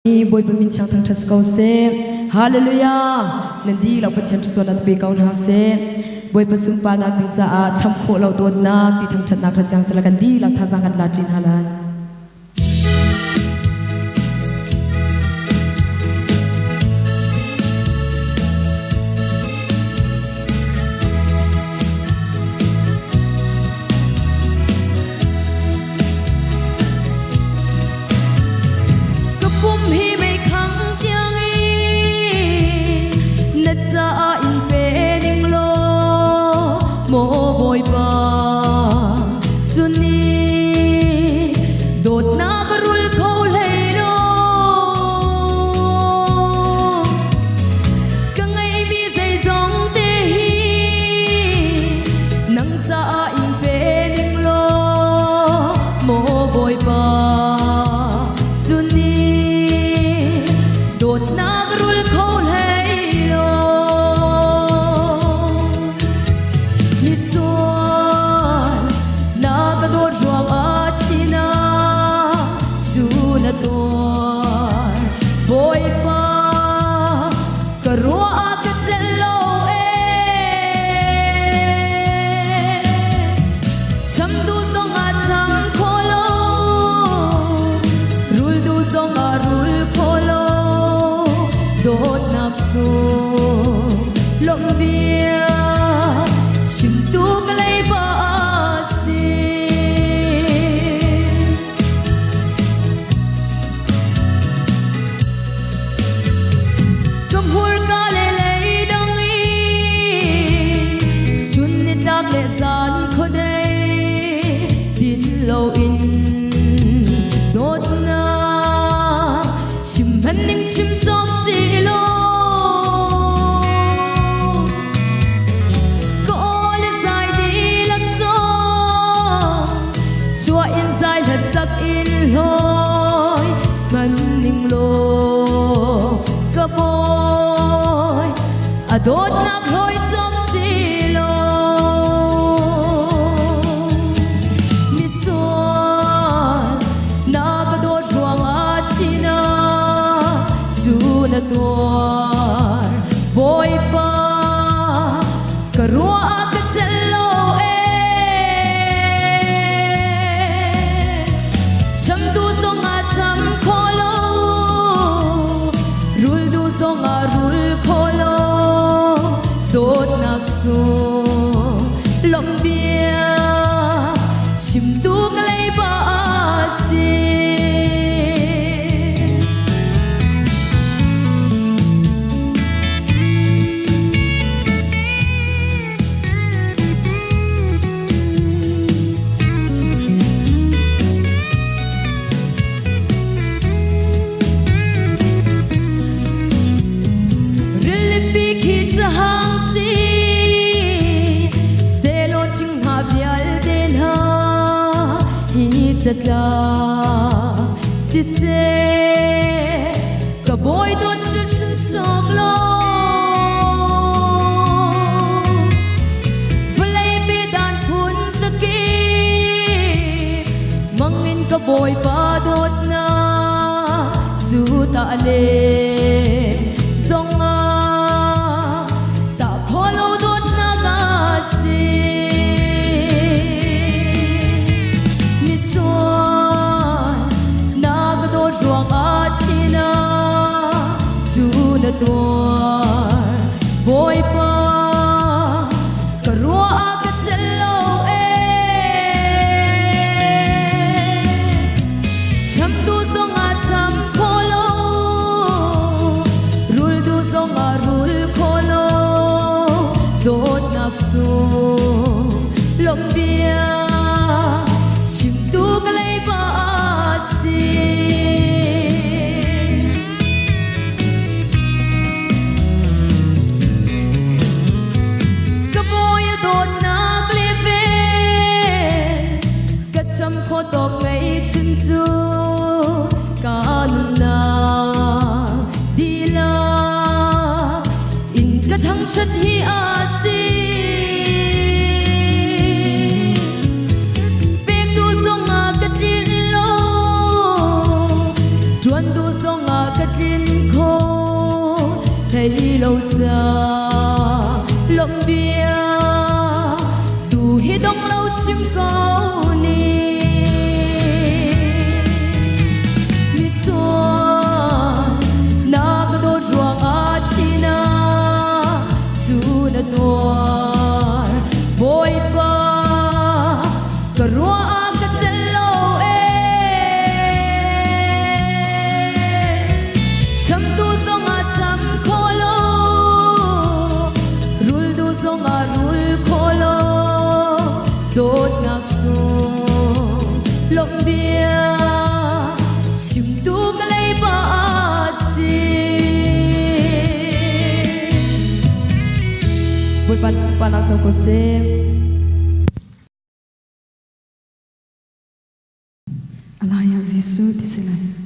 Boy pamin chang thang thas kau se hallelujah nandi lau pachem so nat pe kau na se boy pasum pa nak ding cha a cham kho lau tot nak ti thang chat nak ra chang sala kan di la tha sang kan la tin halan Adot nak hoi chop silo Mison Nagadot ruang achina Zunator Boy pa Karua akatsello Cham tu song a cham kolo Rul du song a rul kolo Đốt nạc su lòng bia chim tu lấy ba si chật la si se cả bôi đốt rất rất chọc lo vlei be dan phun saki mangin cả bôi ba đốt na zu ta le zong a ta kholo đốt na ga si Tuar boy pa karua akatsello cham tu song a cham kolo rul du song a rul kolo dot nak su long bia chim tu kalai pa si Tộc ngày chân chu cả na đi la in cái thằng chất hi a si bia chung tu cái lấy ba si bồi ban spa nang trong cô se Alaya Giêsu thì sẽ này